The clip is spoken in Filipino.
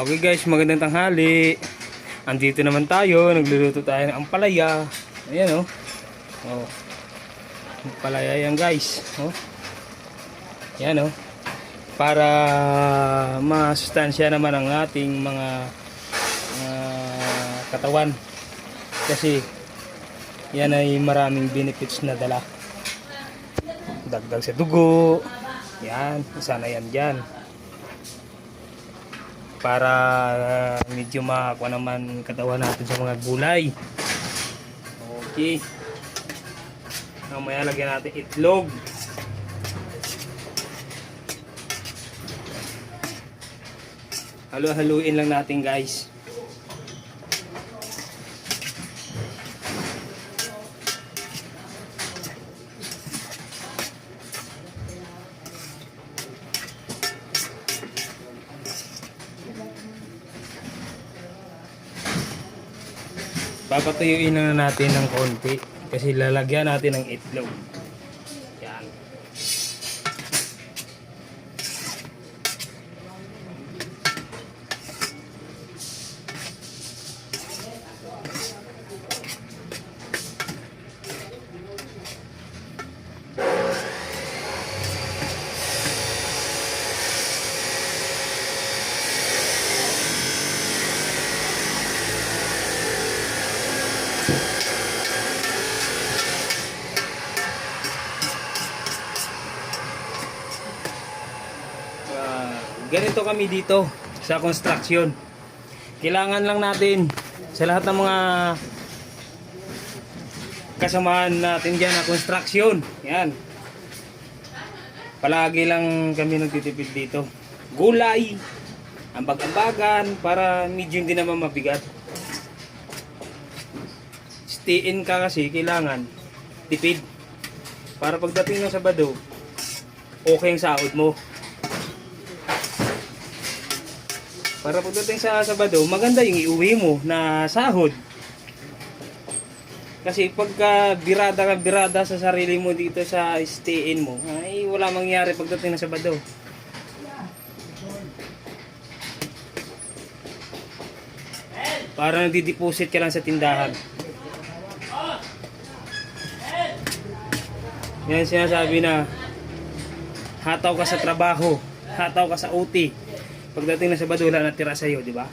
Okay guys, magandang tanghali. Andito naman tayo, nagluluto tayo ng ampalaya. Ayan oh. Oh. Ampalaya yan guys. Oh. Ayan oh. Para masustansya naman ang ating mga katawan. Kasi yan ay maraming benefits na dala. Dagdag sa dugo. Yan, sana yan dyan. Para medyo makakuha naman katawan natin sa mga gulay. Okay. Mamaya lagyan natin itlog. Halo-haluin lang natin guys. Papatuyuin na natin ng konti kasi lalagyan natin ng itlog. Yan. Ganito kami dito sa construction. Kailangan lang natin sa lahat ng mga kasamahan natin dyan na construction. Yan. Palagi lang kami nagtitipid dito. Gulay, ambag-ambagan para medyo hindi naman mabigat. Stay-in ka kasi kailangan tipid. Para pagdating ng Sabado, okay ang sahod mo. Para pagdating sa Sabado, maganda yung iuwi mo na sahod. Kasi pagka birada sa sarili mo dito sa stay-in mo, ay wala mangyari pagdating ng Sabado. Para nagdi-deposit ka lang sa tindahan. Yan sinasabi na hataw ka sa trabaho, hataw ka sa OT. Pagdating na Sabado, wala natira sa'yo, di ba?